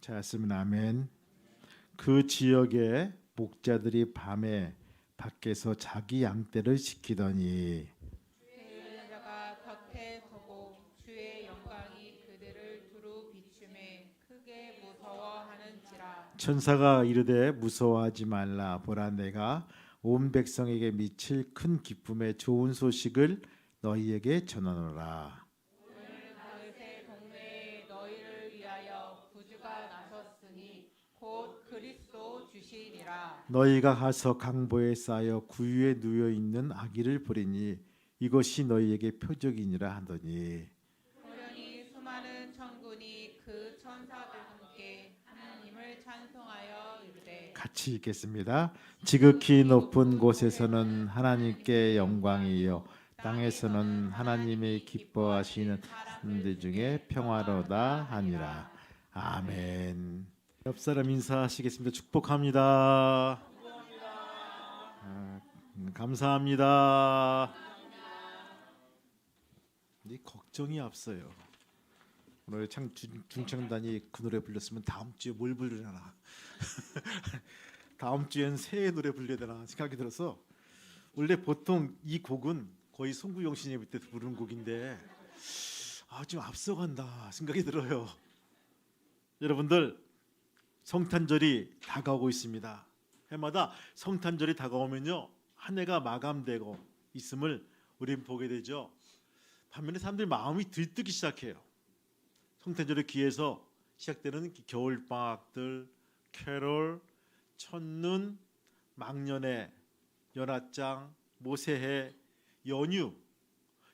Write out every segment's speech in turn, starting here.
자, 쓰면 아멘. 그 지역의 목자들이 밤에 밖에서 자기 양떼를 지키더니 주의 자가 곁에 서고 주의 영광이 그들을 두루 비추매 크게 무서워하는지라. 천사가 이르되 무서워하지 말라. 보라, 내가 온 백성에게 미칠 큰 기쁨의 좋은 소식을 너희에게 전하노라. 오늘 다윗의 동네에 너희를 위하여 구주가 나섰으니 곧 그리스도 주시니라. 너희가 가서 강보에 쌓여 구유에 누워 있는 아기를 보리니 이것이 너희에게 표적이니라 하더니 호련히 수많은 천군이 그 천사들과 함께 하나님을 찬송하여 이르되 같이 읽겠습니다. 지극히 높은 곳에서는 하나님께 영광이요 땅에서는 하나님이 기뻐하시는 사람들 중에 평화로다 하니라. 아멘. 옆 사람 인사하시겠습니다. 축복합니다. 감사합니다. 이 걱정이 앞서요. 오늘 중창단이 그 노래 불렀으면 다음 주에 뭘 부르려나? 다음 주엔 새 노래 불려야 되나 생각이 들어서 원래 보통 이 곡은 거의 송구영신 예배 때 부르는 곡인데 좀 앞서간다 생각이 들어요. 여러분들 성탄절이 다가오고 있습니다. 해마다 성탄절이 다가오면요 한 해가 마감되고 있음을 우리는 보게 되죠. 반면에 사람들이 마음이 들뜨기 시작해요. 성탄절에 기해서 시작되는 겨울방학들, 캐롤, 첫눈, 막년회, 연합장, 모세해, 연휴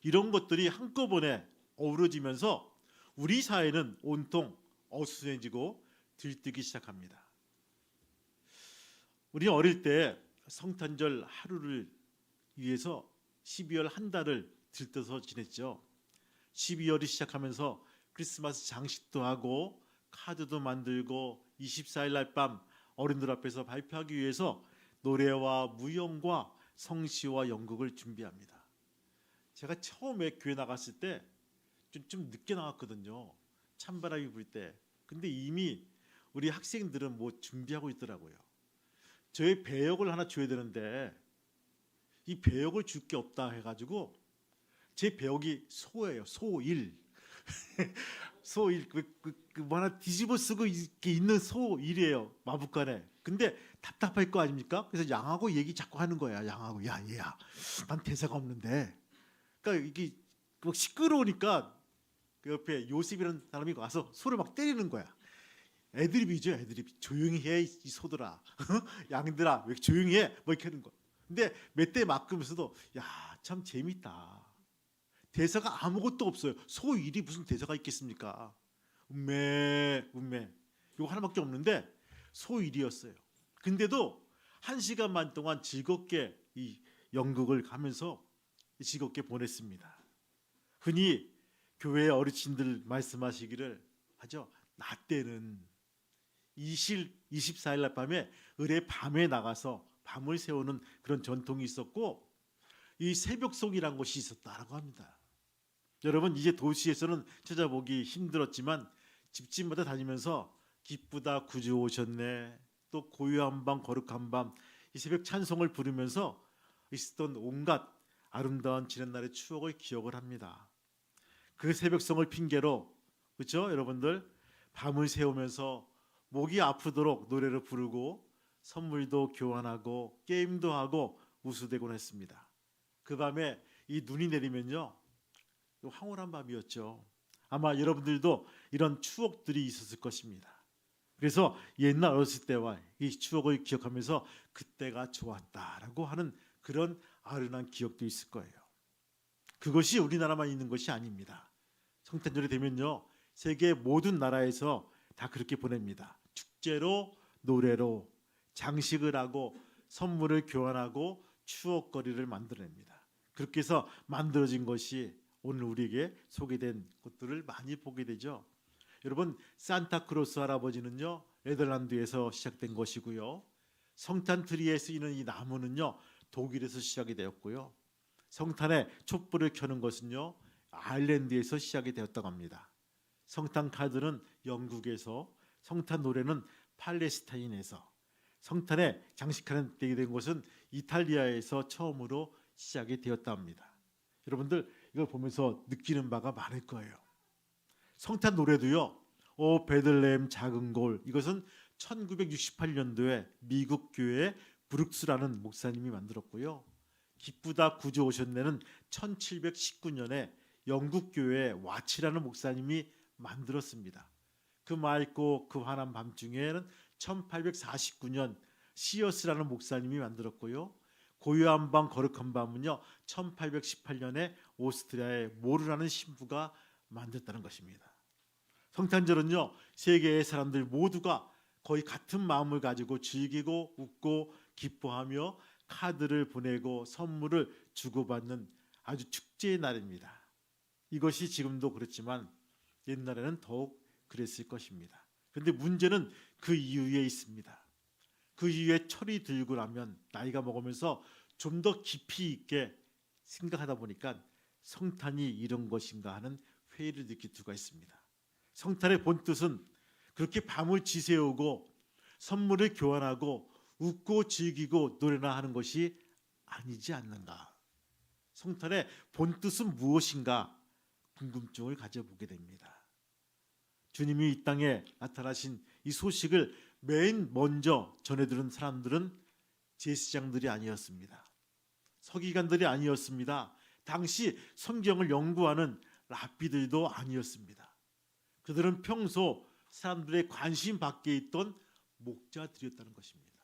이런 것들이 한꺼번에 어우러지면서 우리 사회는 온통 어수선해지고 들뜨기 시작합니다. 우리는 어릴 때 성탄절 하루를 위해서 12월 한 달을 들떠서 지냈죠. 12월이 시작하면서 크리스마스 장식도 하고 카드도 만들고 24일 날 밤 어른들 앞에서 발표하기 위해서 노래와 무용과 성시와 연극을 준비합니다. 제가 처음에 교회 나갔을 때 좀 늦게 나왔거든요. 찬바람이 불 때. 근데 이미 우리 학생들은 뭐 준비하고 있더라고요. 저희 배역을 하나 줘야 되는데 이 배역을 줄 게 없다 해가지고 제 배역이 소예요. 소일. 소일 뭐 하나 뒤집어 쓰고 이렇게 있는 소일이에요. 마북간에. 근데 답답할 거 아닙니까? 그래서 양하고 얘기 자꾸 하는 거야. 양하고 야 얘야, 난 대사가 없는데. 그러니까 이게 막 시끄러우니까 그 옆에 요셉이라는 사람이 와서 소를 막 때리는 거야. 애드립이죠, 애드립. 조용히 해, 이 소들아. 양들아, 왜 조용히 해? 뭐 이렇게 하는 거. 근데 몇 대 맞으면서도 야, 참 재밌다. 대사가 아무것도 없어요. 소일이 무슨 대사가 있겠습니까? 음메 음메 이거 하나밖에 없는데 소일이었어요. 근데도 1시간만 동안 즐겁게 이 연극을 가면서 즐겁게 보냈습니다. 흔히 교회 어르신들 말씀하시기를 하죠. 나 때는 24일 날 밤에 을의 밤에 나가서 밤을 새우는 그런 전통이 있었고 이 새벽송이라는 것이 있었다라고 합니다. 여러분 이제 도시에서는 찾아보기 힘들었지만 집집마다 다니면서 기쁘다 구주 오셨네 또 고요한 밤 거룩한 밤 이 새벽 찬송을 부르면서 있었던 온갖 아름다운 지난날의 추억을 기억을 합니다. 그 새벽송을 핑계로 그렇죠 여러분들 밤을 새우면서 목이 아프도록 노래를 부르고 선물도 교환하고 게임도 하고 우수대곤 했습니다. 그 밤에 이 눈이 내리면요 황홀한 밤이었죠. 아마 여러분들도 이런 추억들이 있었을 것입니다. 그래서 옛날 어렸을 때와 이 추억을 기억하면서 그때가 좋았다라고 하는 그런 아련한 기억도 있을 거예요. 그것이 우리나라만 있는 것이 아닙니다. 성탄절이 되면요 세계 모든 나라에서 다 그렇게 보냅니다. 축제로 노래로 장식을 하고 선물을 교환하고 추억거리를 만들어냅니다. 그렇게 해서 만들어진 것이 오늘 우리에게 소개된 것들을 많이 보게 되죠. 여러분 산타크로스 할아버지는요 네덜란드에서 시작된 것이고요. 성탄트리에 쓰이는 이 나무는요 독일에서 시작이 되었고요. 성탄에 촛불을 켜는 것은요 아일랜드에서 시작이 되었다고 합니다. 성탄 카드는 영국에서, 성탄 노래는 팔레스타인에서, 성탄에 장식하는 때가 된 곳은 이탈리아에서 처음으로 시작이 되었다 합니다. 여러분들 이걸 보면서 느끼는 바가 많을 거예요. 성탄 노래도요. 오 베들레헴 작은 골, 이것은 1968년도에 미국 교회 브룩스라는 목사님이 만들었고요. 기쁘다 구주 오셨네는 1719년에 영국 교회 와치라는 목사님이 만들었습니다. 그 맑고 그 환한 밤중에는 1849년 시어스라는 목사님이 만들었고요. 고요한 밤 거룩한 밤은요 1818년에 오스트리아의 모르라는 신부가 만들었다는 것입니다. 성탄절은요 세계의 사람들 모두가 거의 같은 마음을 가지고 즐기고 웃고 기뻐하며 카드를 보내고 선물을 주고받는 아주 축제의 날입니다. 이것이 지금도 그렇지만 옛날에는 더욱 그랬을 것입니다. 그런데 문제는 그 이유에 있습니다. 그 이유에 철이 들고 나면 나이가 먹으면서 좀 더 깊이 있게 생각하다 보니까 성탄이 이런 것인가 하는 회의를 느낄 수가 있습니다. 성탄의 본뜻은 그렇게 밤을 지새우고 선물을 교환하고 웃고 즐기고 노래나 하는 것이 아니지 않는가. 성탄의 본뜻은 무엇인가 궁금증을 가져보게 됩니다. 주님이 이 땅에 나타나신 이 소식을 맨 먼저 전해들은 사람들은 제사장들이 아니었습니다. 서기관들이 아니었습니다. 당시 성경을 연구하는 랍비들도 아니었습니다. 그들은 평소 사람들의 관심 밖에 있던 목자들이었다는 것입니다.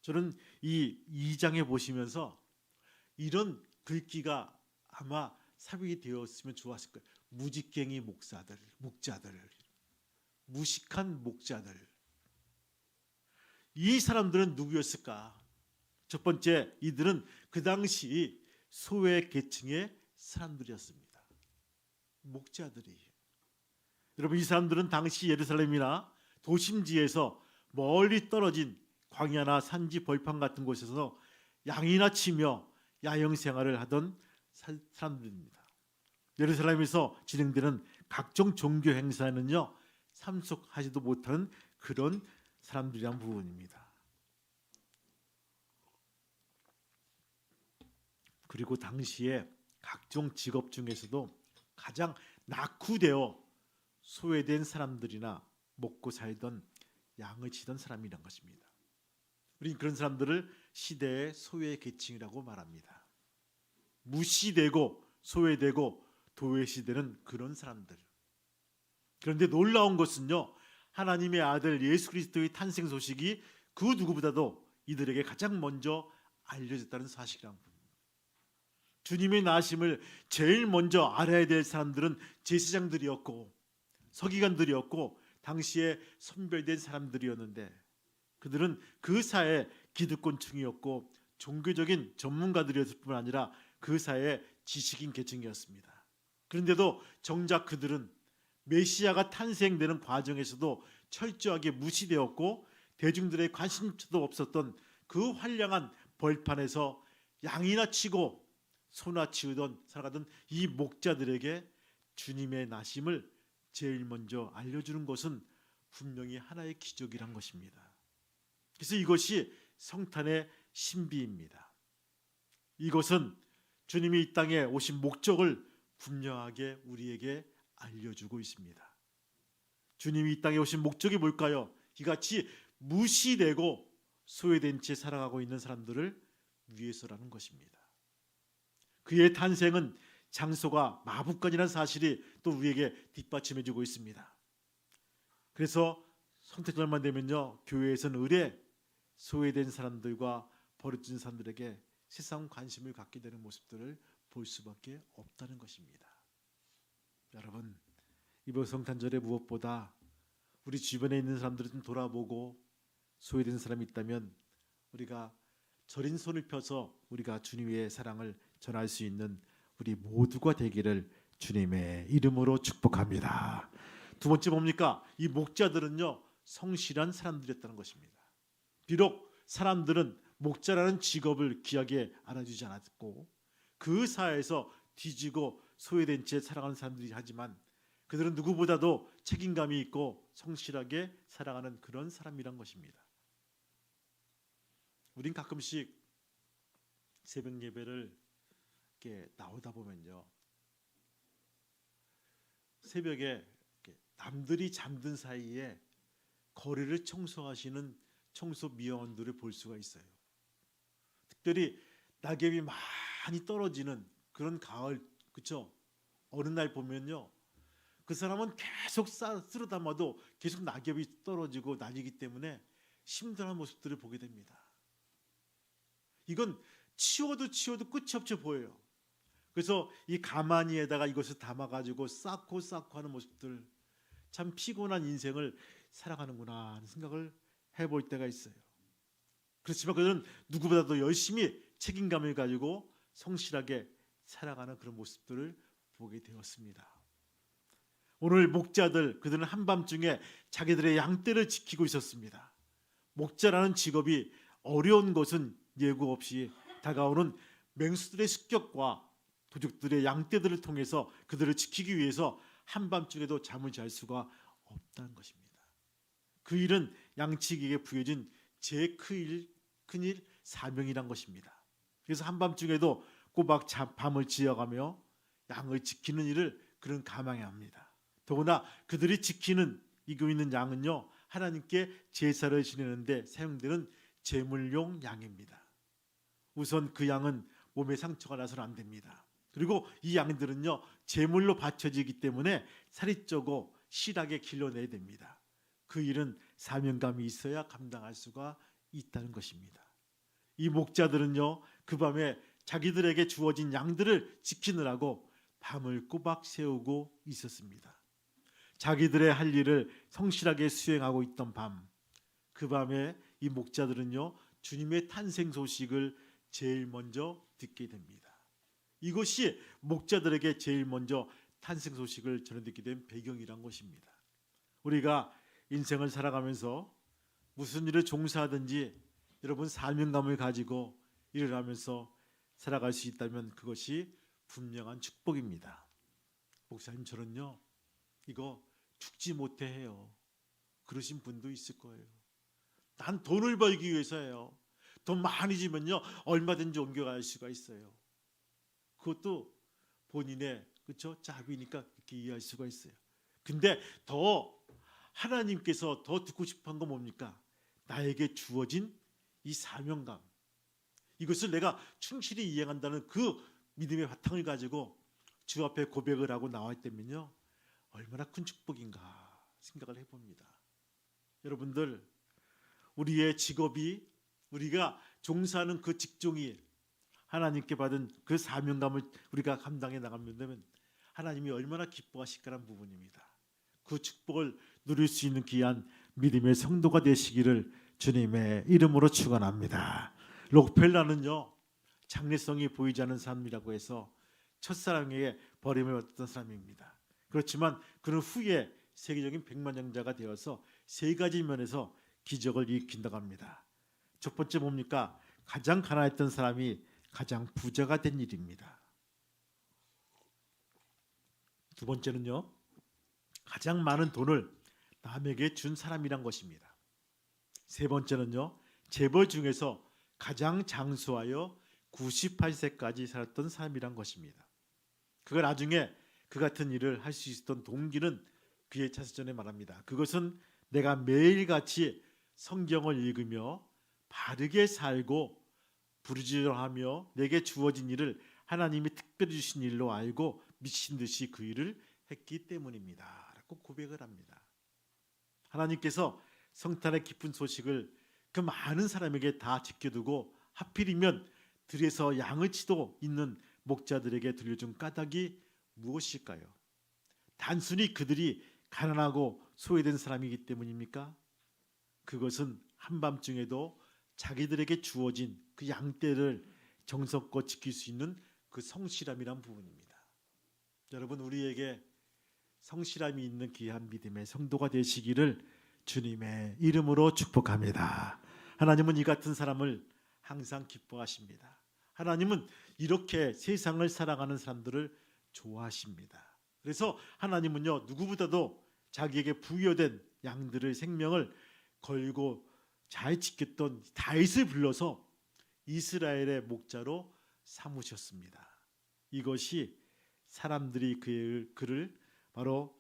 저는 이 2장에 보시면서 이런 글귀가 아마 삽입이 되었으면 좋았을 거예요. 무직갱이 목자들, 무식한 목자들. 이 사람들은 누구였을까? 첫 번째, 이들은 그 당시 소외 계층의 사람들이었습니다. 목자들이. 여러분, 이 사람들은 당시 예루살렘이나 도심지에서 멀리 떨어진 광야나 산지 벌판 같은 곳에서 양이나 치며 야영 생활을 하던 사람들입니다. 예루살렘에서 진행되는 각종 종교 행사는요 참석하지도 못하는 그런 사람들이란 부분입니다. 그리고 당시에 각종 직업 중에서도 가장 낙후되어 소외된 사람들이나 먹고 살던 양을 치던 사람이란 것입니다. 우리는 그런 사람들을 시대의 소외 계층이라고 말합니다. 무시되고 소외되고 도외시되는 그런 사람들. 그런데 놀라운 것은요, 하나님의 아들 예수 그리스도의 탄생 소식이 그 누구보다도 이들에게 가장 먼저 알려졌다는 사실이란 부분. 주님의 나심을 제일 먼저 알아야 될 사람들은 제사장들이었고 서기관들이었고 당시에 선별된 사람들이었는데 그들은 그 사회 기득권층이었고 종교적인 전문가들이었을 뿐 아니라 그 사회의 지식인 계층이었습니다. 그런데도 정작 그들은 메시아가 탄생되는 과정에서도 철저하게 무시되었고 대중들의 관심도 없었던 그 황량한 벌판에서 양이나 치고 소나 치우던 살아가던 이 목자들에게 주님의 나심을 제일 먼저 알려주는 것은 분명히 하나의 기적이란 것입니다. 그래서 이것이 성탄의 신비입니다. 이것은 주님이 이 땅에 오신 목적을 분명하게 우리에게 알려주고 있습니다. 주님이 이 땅에 오신 목적이 뭘까요? 이같이 무시되고 소외된 채 살아가고 있는 사람들을 위해서라는 것입니다. 그의 탄생은 장소가 마부간이라는 사실이 또 우리에게 뒷받침해주고 있습니다. 그래서 성탄절만 되면요 교회에서는 의례 소외된 사람들과 버려진 사람들에게 세상 관심을 갖게 되는 모습들을 볼 수밖에 없다는 것입니다. 여러분, 이번 성탄절에 무엇보다 우리 주변에 있는 사람들을 좀 돌아보고 소외된 사람이 있다면 우리가 저린 손을 펴서 우리가 주님의 사랑을 전할 수 있는 우리 모두가 되기를 주님의 이름으로 축복합니다. 두 번째 뭡니까? 이 목자들은요 성실한 사람들이었다는 것입니다. 비록 사람들은 목자라는 직업을 귀하게 알아주지 않았고 그 사회에서 뒤지고 소외된 채 살아가는 사람들이 하지만 그들은 누구보다도 책임감이 있고 성실하게 살아가는 그런 사람이란 것입니다. 우린 가끔씩 새벽 예배를 이렇게 나오다 보면요, 새벽에 이렇게 남들이 잠든 사이에 거리를 청소하시는 청소 미화원들을 볼 수가 있어요. 특별히 낙엽이 많이 떨어지는 그런 가을, 그렇죠? 어느 날 보면요, 그 사람은 계속 쓸어 담아도 계속 낙엽이 떨어지고 날리기 때문에 힘들어하는 모습들을 보게 됩니다. 이건 치워도 끝이 없이 보여요. 그래서 이 가마니에다가 이것을 담아가지고 쌓고 하는 모습들, 참 피곤한 인생을 살아가는구나 하는 생각을 해볼 때가 있어요. 그렇지만 그들은 누구보다도 열심히 책임감을 가지고 성실하게 살아가는 그런 모습들을 보게 되었습니다. 오늘 목자들, 그들은 한밤중에 자기들의 양떼를 지키고 있었습니다. 목자라는 직업이 어려운 것은 예고 없이 다가오는 맹수들의 습격과 도적들의 양떼들을 통해서 그들을 지키기 위해서 한밤중에도 잠을 잘 수가 없다는 것입니다. 그 일은 양치기에게 부여진 제일 큰일 사명이란 것입니다. 그래서 한밤중에도 꼬박 밤을 지어가며 양을 지키는 일을 그는 감당해야 합니다. 더구나 그들이 이고 있는 양은요, 하나님께 제사를 지내는데 사용되는 제물용 양입니다. 우선 그 양은 몸에 상처가 나서는 안 됩니다. 그리고 이 양들은요, 제물로 바쳐지기 때문에 살이 쪄고 실하게 길러내야 됩니다. 그 일은 사명감이 있어야 감당할 수가 있다는 것입니다. 이 목자들은요, 그 밤에 자기들에게 주어진 양들을 지키느라고 밤을 꼬박 새우고 있었습니다. 자기들의 할 일을 성실하게 수행하고 있던 밤, 그 밤에 이 목자들은요, 주님의 탄생 소식을 제일 먼저 듣게 됩니다. 이것이 목자들에게 제일 먼저 탄생 소식을 전해 듣게 된 배경이란 것입니다. 우리가 인생을 살아가면서 무슨 일을 종사하든지 여러분 사명감을 가지고 일을 하면서 살아갈 수 있다면 그것이 분명한 축복입니다. 목사님, 저는요 이거 죽지 못해 해요. 그러신 분도 있을 거예요. 난 돈을 벌기 위해서 해요. 돈 많이 주면요 얼마든지 옮겨갈 수가 있어요. 그것도 본인의 그렇죠 자비니까 그렇게 이해할 수가 있어요. 근데 더 하나님께서 더 듣고 싶은 건 뭡니까? 나에게 주어진 이 사명감, 이것을 내가 충실히 이행한다는 그 믿음의 바탕을 가지고 주 앞에 고백을 하고 나왔다면요 얼마나 큰 축복인가 생각을 해봅니다. 여러분들, 우리의 직업이, 우리가 종사하는 그 직종이 하나님께 받은 그 사명감을 우리가 감당해 나가면 하나님이 얼마나 기뻐하실까라는 부분입니다. 그 축복을 누릴 수 있는 귀한 믿음의 성도가 되시기를 주님의 이름으로 축원합니다. 록펠라는요 장래성이 보이지 않는 사람이라고 해서 첫사랑에게 버림을 받았던 사람입니다. 그렇지만 그는 후에 세계적인 백만장자가 되어서 세 가지 면에서 기적을 일으킨다고 합니다. 첫 번째 뭡니까? 가장 가난했던 사람이 가장 부자가 된 일입니다. 두 번째는요, 가장 많은 돈을 남에게 준 사람이란 것입니다. 세 번째는요, 재벌 중에서 가장 장수하여 98세까지 살았던 사람이란 것입니다. 그가 나중에 그 같은 일을 할 수 있었던 동기는 그의 차서전에 말합니다. 그것은 내가 매일같이 성경을 읽으며 바르게 살고 부르짖어하며 내게 주어진 일을 하나님이 특별히 주신 일로 알고 미친 듯이 그 일을 했기 때문입니다. 라고 고백을 합니다. 하나님께서 성탄의 기쁜 소식을 그 많은 사람에게 다 지켜두고 하필이면 들에서 양을 치도 있는 목자들에게 들려준 까닭이 무엇일까요? 단순히 그들이 가난하고 소외된 사람이기 때문입니까? 그것은 한밤중에도 자기들에게 주어진 그 양떼를 정성껏 지킬 수 있는 그 성실함이란 부분입니다. 여러분, 우리에게 성실함이 있는 귀한 믿음의 성도가 되시기를 주님의 이름으로 축복합니다. 하나님은 이 같은 사람을 항상 기뻐하십니다. 하나님은 이렇게 세상을 살아가는 사람들을 좋아하십니다. 그래서 하나님은요 누구보다도 자기에게 부여된 양들의 생명을 걸고 잘 지켰던 다윗을 불러서 이스라엘의 목자로 삼으셨습니다. 이것이 사람들이 그를 바로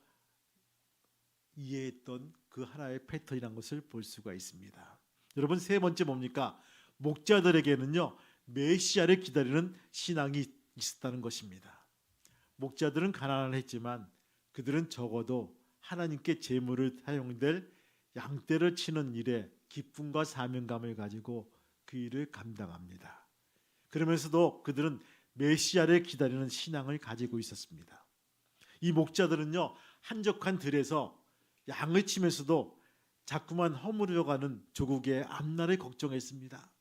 이해했던 그 하나의 패턴이라는 것을 볼 수가 있습니다. 여러분, 세 번째 뭡니까? 목자들에게는요 메시아를 기다리는 신앙이 있었다는 것입니다. 목자들은 가난했지만 그들은 적어도 하나님께 제물을 사용될 양떼를 치는 일에 기쁨과 사명감을 가지고 그 일을 감당합니다. 그러면서도 그들은 메시아를 기다리는 신앙을 가지고 있었습니다. 이 목자들은요 한적한 들에서 양을 치면서도 자꾸만 허물어가는 조국의 앞날을 걱정했습니다.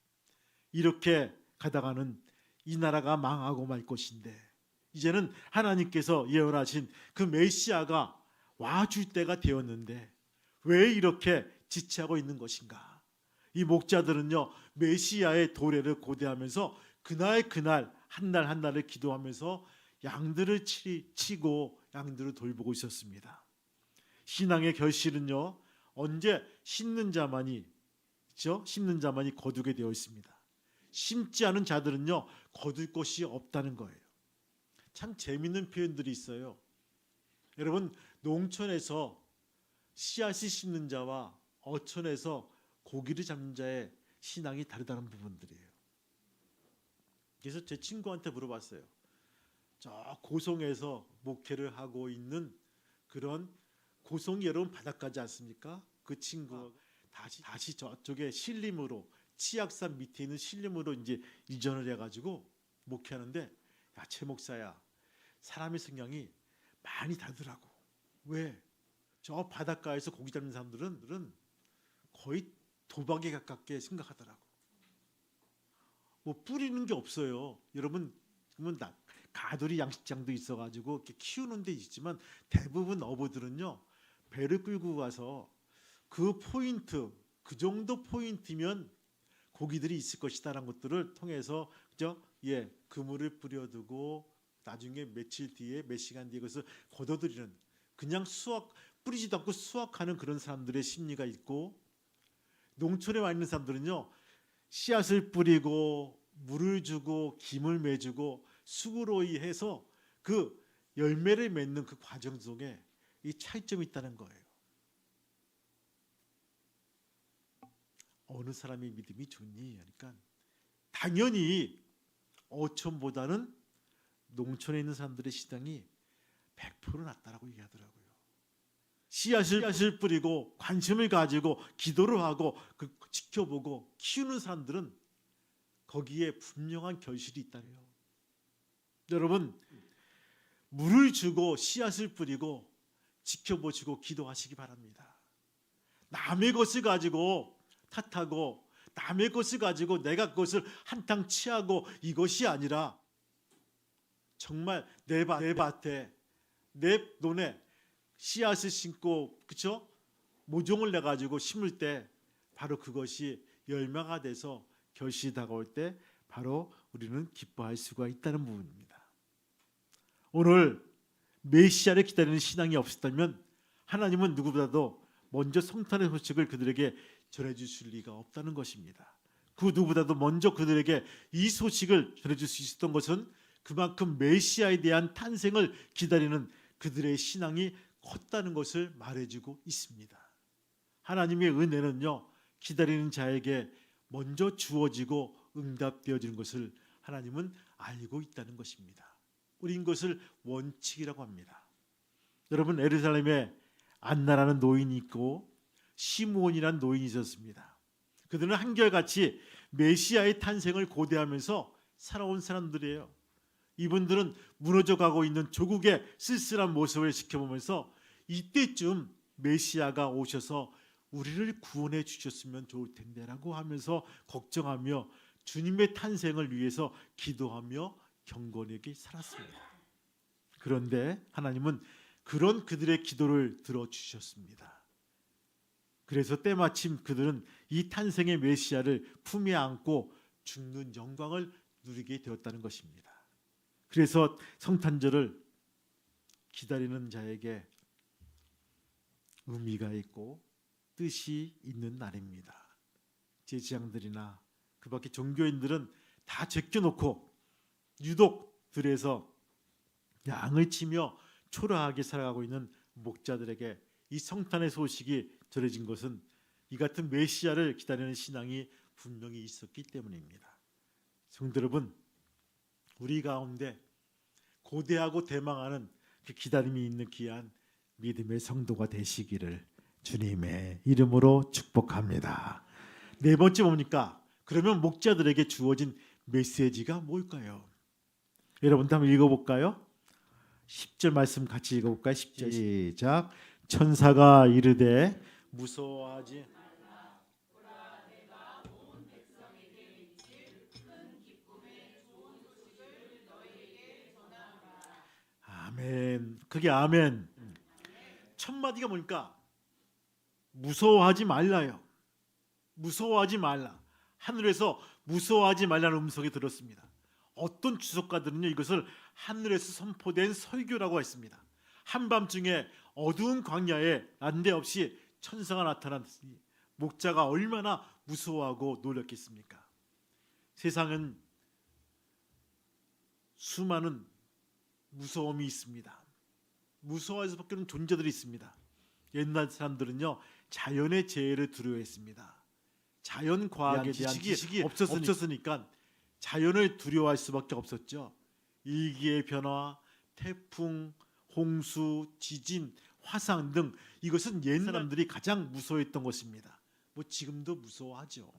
이렇게 가다가는 이 나라가 망하고 말 것인데 이제는 하나님께서 예언하신 그 메시아가 와줄 때가 되었는데 왜 이렇게 지체하고 있는 것인가? 이 목자들은요 메시아의 도래를 고대하면서 그날 한 날 한 날을 기도하면서 양들을 치고 양들을 돌보고 있었습니다. 신앙의 결실은요 언제 심는 자만이 거두게 되어 있습니다. 심지 않은 자들은요 거둘 것이 없다는 거예요. 참 재미있는 표현들이 있어요. 여러분, 농촌에서 씨앗을 심는 자와 어촌에서 고기를 잡는 자의 신앙이 다르다는 부분들이에요. 그래서 제 친구한테 물어봤어요. 저 고성에서 목회를 하고 있는 그런 고성이 여러분 바닷가지 않습니까? 그 친구가 다시 저쪽에 신림으로 치악산 밑에 있는 신림으로 이제 이전을 해가지고 목회하는데 야, 최 목사야, 사람의 성향이 많이 다르더라고. 왜? 저 바닷가에서 고기 잡는 사람들은 거의 도박에 가깝게 생각하더라고. 뭐 뿌리는 게 없어요. 여러분, 그러면 가돌이 양식장도 있어가지고 이렇게 키우는 데 있지만 대부분 어부들은요 배를 끌고 가서 그 포인트, 그 정도 포인트면 고기들이 있을 것이다라는 것들을 통해서 그물을 뿌려두고 나중에 며칠 뒤에 몇 시간 뒤에 그것을 걷어들이는, 그냥 뿌리지도 않고 수확하는 그런 사람들의 심리가 있고, 농촌에 와 있는 사람들은요 씨앗을 뿌리고 물을 주고 김을 매주고 수고로이 해서 그 열매를 맺는 그 과정 속에 이 차이점이 있다는 거예요. 어느 사람이 믿음이 좋니? 그러니까 당연히 어촌보다는 농촌에 있는 사람들의 신앙이 100% 낫다라고 얘기하더라고요. 씨앗을 뿌리고 관심을 가지고 기도를 하고 지켜보고 키우는 사람들은 거기에 분명한 결실이 있다래요. 여러분, 물을 주고 씨앗을 뿌리고 지켜보시고 기도하시기 바랍니다. 남의 것을 가지고 탓하고 남의 것을 가지고 내가 그것을 한탕 취하고 이것이 아니라 정말 내 밭에 내 논에 씨앗을 심고 모종을 내 가지고 심을 때 바로 그것이 열매가 돼서 결실이 다가올 때 바로 우리는 기뻐할 수가 있다는 부분입니다. 오늘 메시아를 기다리는 신앙이 없었다면 하나님은 누구보다도 먼저 성탄의 소식을 그들에게 전해주실 리가 없다는 것입니다. 그 누구보다도 먼저 그들에게 이 소식을 전해줄 수 있었던 것은 그만큼 메시아에 대한 탄생을 기다리는 그들의 신앙이 컸다는 것을 말해주고 있습니다. 하나님의 은혜는요 기다리는 자에게 먼저 주어지고 응답되어지는 것을 하나님은 알고 있다는 것입니다. 우린 것을 원칙이라고 합니다. 여러분, 예루살렘에 안나라는 노인이 있고 시므온이라는 노인이 있었습니다. 그들은 한결같이 메시아의 탄생을 고대하면서 살아온 사람들이에요. 이분들은 무너져가고 있는 조국의 쓸쓸한 모습을 지켜보면서 이때쯤 메시아가 오셔서 우리를 구원해 주셨으면 좋을 텐데라고 하면서 걱정하며 주님의 탄생을 위해서 기도하며 경건하게 살았습니다. 그런데 하나님은 그런 그들의 기도를 들어주셨습니다. 그래서 때마침 그들은 이 탄생의 메시아를 품에 안고 죽는 영광을 누리게 되었다는 것입니다. 그래서 성탄절을 기다리는 자에게 의미가 있고 뜻이 있는 날입니다. 제지장들이나 그 밖에 종교인들은 다 제껴놓고 유독 들에서 양을 치며 초라하게 살아가고 있는 목자들에게 이 성탄의 소식이 전해진 것은 이 같은 메시아를 기다리는 신앙이 분명히 있었기 때문입니다. 성도 여러분, 우리 가운데 고대하고 대망하는 그 기다림이 있는 귀한 믿음의 성도가 되시기를 주님의 이름으로 축복합니다. 네 번째 뭡니까? 그러면 목자들에게 주어진 메시지가 뭘까요? 여러분도 한번 읽어볼까요? 10절 말씀 같이 읽어볼까요? 10절 시작. 천사가 이르되 무서워하지 아멘. 그게 아멘. 첫 마디가 뭡니까? 무서워하지 말라요. 무서워하지 말라. 하늘에서 무서워하지 말라는 음성이 들었습니다. 어떤 주석가들은요, 이것을 하늘에서 선포된 설교라고 했습니다. 한밤중에 어두운 광야에 난데없이 천사가 나타났으니 목자가 얼마나 무서워하고 놀랐겠습니까? 세상은 수많은 무서움이 있습니다. 무서워할 수밖에 없는 존재들이 있습니다. 옛날 사람들은요, 자연의 재해를 두려워했습니다. 자연 과학에 대한 지식이 없었으니까 자연을 두려워할 수밖에 없었죠. 일기의 변화, 태풍, 홍수, 지진, 화상 등 이것은 옛 사람들이 가장 무서워했던 것입니다. 뭐 지금도 무서워하죠.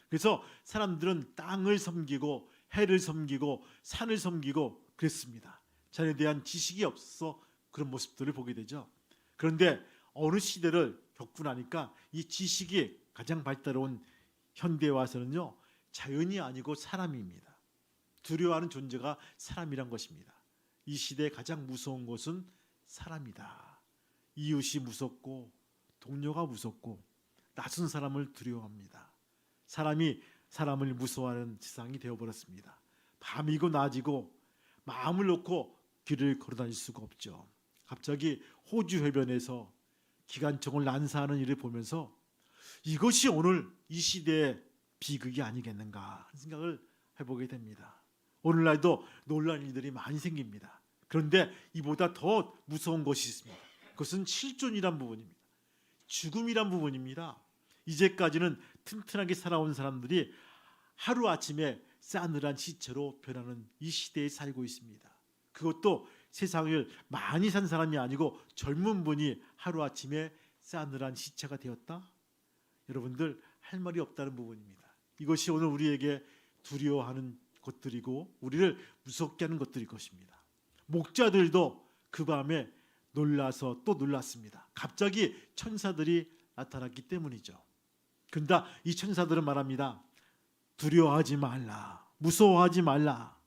그래서 사람들은 땅을 섬기고 해를 섬기고 산을 섬기고 그랬습니다. 자연에 대한 지식이 없어서 그런 모습들을 보게 되죠. 그런데 어느 시대를 겪고 나니까 이 지식이 가장 발달해온 현대에 와서는요, 자연이 아니고 사람입니다. 두려워하는 존재가 사람이란 것입니다. 이 시대에 가장 무서운 것은 사람이다. 이웃이 무섭고 동료가 무섭고 낯선 사람을 두려워합니다. 사람이 사람을 무서워하는 세상이 되어버렸습니다. 밤이고 낮이고 마음을 놓고 길을 걸어다닐 수가 없죠. 갑자기 호주 해변에서 기관총을 난사하는 일을 보면서 이것이 오늘 이 시대의 비극이 아니겠는가 하는 생각을 해보게 됩니다. 오늘날도 놀라운 일들이 많이 생깁니다. 그런데 이보다 더 무서운 것이 있습니다. 그것은 실존이란 부분입니다. 죽음이란 부분입니다. 이제까지는 튼튼하게 살아온 사람들이 하루아침에 싸늘한 시체로 변하는 이 시대에 살고 있습니다. 그것도 세상을 많이 산 사람이 아니고 젊은 분이 하루아침에 싸늘한 시체가 되었다? 여러분들 할 말이 없다는 부분입니다. 이것이 오늘 우리에게 두려워하는 것들이고 우리를 무섭게 하는 것들일 것입니다. 목자들도 그 밤에 놀라서 또 놀랐습니다. 갑자기 천사들이 나타났기 때문이죠. 그런데 이 천사들은 말합니다. 두려워하지 말라. 무서워하지 말라.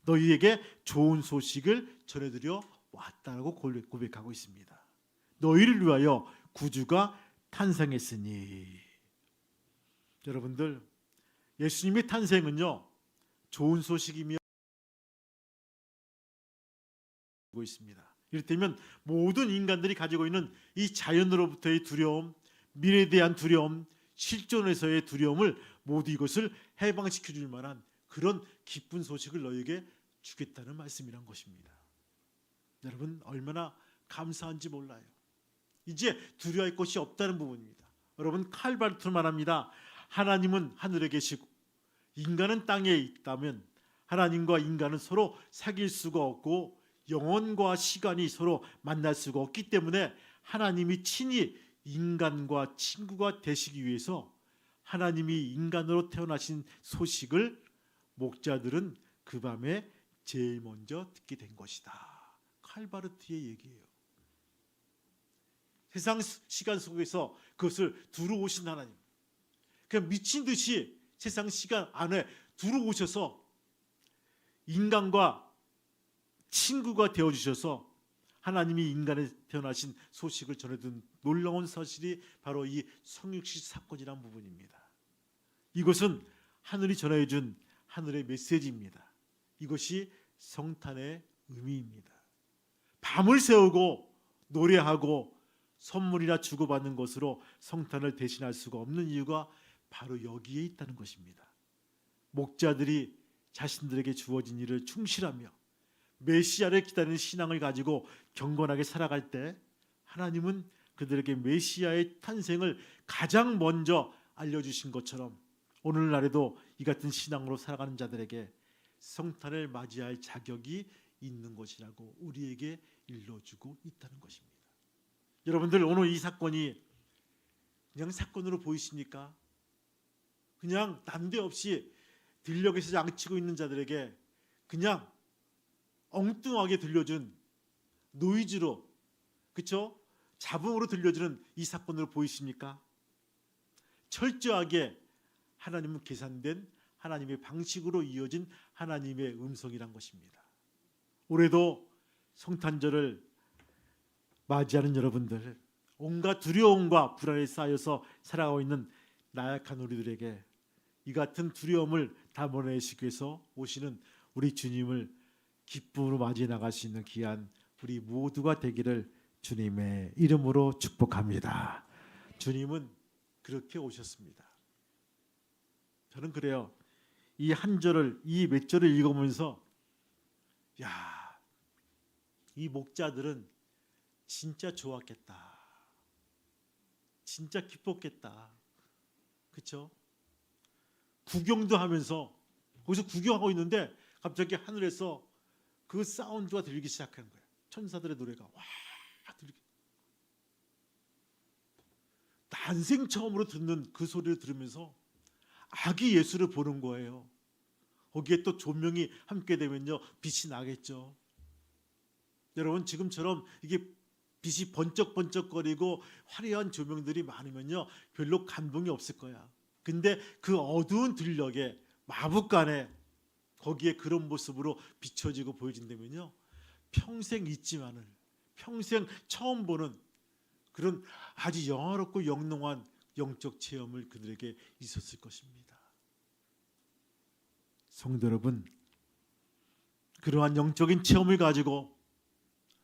너희에게 좋은 소식을 전해드려 왔다고 고백하고 있습니다. 너희를 위하여 구주가 탄생했으니. 여러분들, 예수님의 탄생은요, 좋은 소식이며 있습니다. 이를테면 모든 인간들이 가지고 있는 이 자연으로부터의 두려움, 미래에 대한 두려움, 실존에서의 두려움을 모두 이것을 해방시켜 줄 만한 그런 기쁜 소식을 너에게 주겠다는 말씀이란 것입니다. 여러분 얼마나 감사한지 몰라요. 이제 두려워할 것이 없다는 부분입니다. 여러분 칼바르트로 말합니다. 하나님은 하늘에 계시고 인간은 땅에 있다면 하나님과 인간은 서로 사귈 수가 없고 영혼과 시간이 서로 만날 수가 없기 때문에 하나님이 친히 인간과 친구가 되시기 위해서 하나님이 인간으로 태어나신 소식을 목자들은 그 밤에 제일 먼저 듣게 된 것이다. 칼바르트의 얘기예요. 세상 시간 속에서 그것을 두루 오신 하나님, 그냥 미친 듯이 세상 시간 안에 두루 오셔서 인간과 친구가 되어주셔서 하나님이 인간에 태어나신 소식을 전해준 놀라운 사실이 바로 이 성육신 사건이라는 부분입니다. 이것은 하늘이 전해준 하늘의 메시지입니다. 이것이 성탄의 의미입니다. 밤을 새우고 노래하고 선물이나 주고받는 것으로 성탄을 대신할 수가 없는 이유가 바로 여기에 있다는 것입니다. 목자들이 자신들에게 주어진 일을 충실하며 메시아를 기다리는 신앙을 가지고 경건하게 살아갈 때 하나님은 그들에게 메시아의 탄생을 가장 먼저 알려주신 것처럼 오늘날에도 이 같은 신앙으로 살아가는 자들에게 성탄을 맞이할 자격이 있는 것이라고 우리에게 일러주고 있다는 것입니다. 여러분들, 오늘 이 사건이 그냥 사건으로 보이십니까? 그냥 난데없이 들녘에서 양치고 있는 자들에게 그냥 엉뚱하게 들려준 노이즈로, 그렇죠? 잡음으로 들려주는 이 사건으로 보이십니까? 철저하게 하나님은 계산된 하나님의 방식으로 이어진 하나님의 음성이란 것입니다. 올해도 성탄절을 맞이하는 여러분들, 온갖 두려움과 불안에 쌓여서 살아가고 있는 나약한 우리들에게 이 같은 두려움을 담아내시기 위해서 오시는 우리 주님을 기쁨으로 맞이해 나갈 수 있는 귀한 우리 모두가 되기를 주님의 이름으로 축복합니다. 주님은 그렇게 오셨습니다. 저는 그래요. 이 한 절을, 이 몇 절을 읽으면서 야, 이 목자들은 진짜 좋았겠다. 진짜 기뻤겠다. 그렇죠? 구경도 하면서 거기서 구경하고 있는데 갑자기 하늘에서 그 사운드가 들리기 시작한 거예요. 천사들의 노래가 와 들리기. 난생 처음으로 듣는 그 소리를 들으면서 아기 예수를 보는 거예요. 거기에 또 조명이 함께 되면요 빛이 나겠죠. 여러분, 지금처럼 이게 빛이 번쩍번쩍거리고 화려한 조명들이 많으면요 별로 감동이 없을 거야. 근데 그 어두운 들녘에 마북간에 거기에 그런 모습으로 비춰지고 보여진다면요 평생 잊지만은, 평생 처음 보는 그런 아주 영화롭고 영롱한 영적 체험을 그들에게 있었을 것입니다. 성도 여러분, 그러한 영적인 체험을 가지고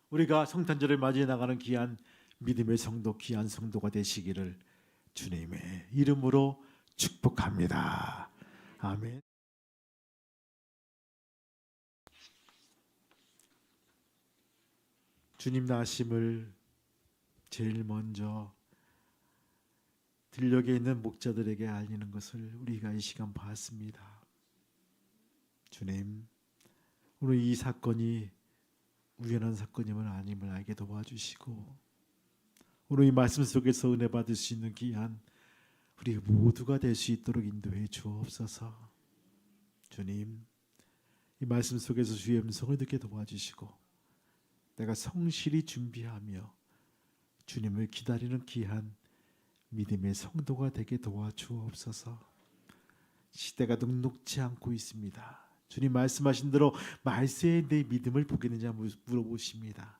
우리가 성탄절을 맞이해 나가는 귀한 믿음의 성도, 귀한 성도가 되시기를 주님의 이름으로 축복합니다. 아멘. 주님 나심을 제일 먼저 들녘에 있는 목자들에게 알리는 것을 우리가 이 시간 봤습니다. 주님, 오늘 이 사건이 우연한 사건임을 아님을 알게 도와주시고 오늘 이 말씀 속에서 은혜 받을 수 있는 귀한 우리 모두가 될 수 있도록 인도해 주옵소서. 주님, 이 말씀 속에서 주의 음성을 듣게 도와주시고 내가 성실히 준비하며 주님을 기다리는 귀한 믿음의 성도가 되게 도와주옵소서. 시대가 녹록지 않고 있습니다. 주님 말씀하신 대로 말세에 내 믿음을 보겠느냐 물어보십니다.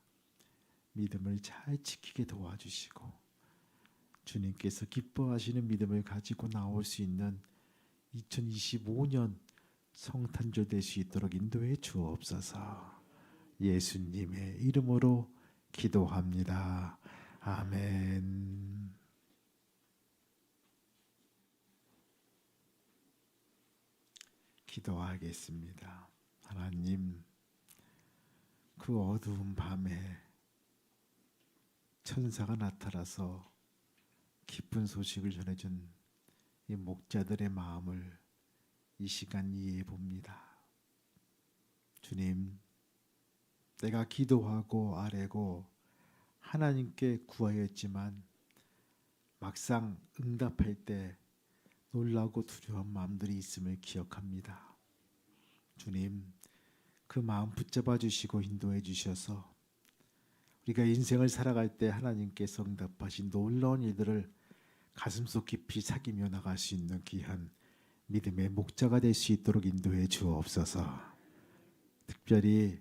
믿음을 잘 지키게 도와주시고 주님께서 기뻐하시는 믿음을 가지고 나올 수 있는 2025년 성탄절 될 수 있도록 인도해 주옵소서. 예수님의 이름으로 기도합니다. 아멘. 기도하겠습니다. 하나님, 그 어두운 밤에 천사가 나타나서 기쁜 소식을 전해준 이 목자들의 마음을 이 시간 이해해 봅니다. 주님, 내가 기도하고 아뢰고 하나님께 구하였지만 막상 응답할 때 놀라고 두려운 마음들이 있음을 기억합니다. 주님, 그 마음 붙잡아 주시고 인도해 주셔서 우리가 인생을 살아갈 때 하나님께서 응답하신 놀라운 일들을 가슴속 깊이 사귀며 나갈 수 있는 귀한 믿음의 목자가 될 수 있도록 인도해 주옵소서. 특별히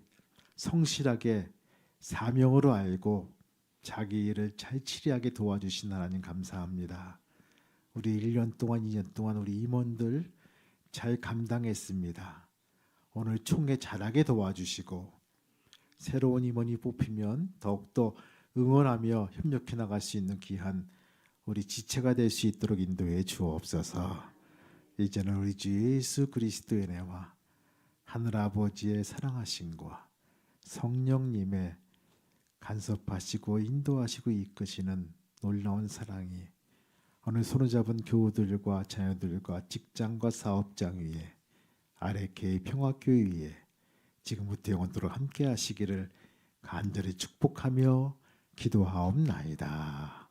성실하게 사명으로 알고 자기 일을 잘 치리하게 도와주신 하나님 감사합니다. 우리 1년 동안 2년 동안 우리 임원들 잘 감당했습니다. 오늘 총회 잘하게 도와주시고 새로운 임원이 뽑히면 더욱더 응원하며 협력해 나갈 수 있는 귀한 우리 지체가 될 수 있도록 인도해 주옵소서. 이제는 우리 주 예수 그리스도의 은혜와 하늘 아버지의 사랑하심과 성령님의 간섭하시고 인도하시고 이끄시는 놀라운 사랑이 오늘 손을 잡은 교우들과 자녀들과 직장과 사업장 위에 아래케이 평화교회 위에 지금부터 영원토록 함께 하시기를 간절히 축복하며 기도하옵나이다.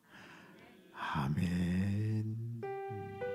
아멘.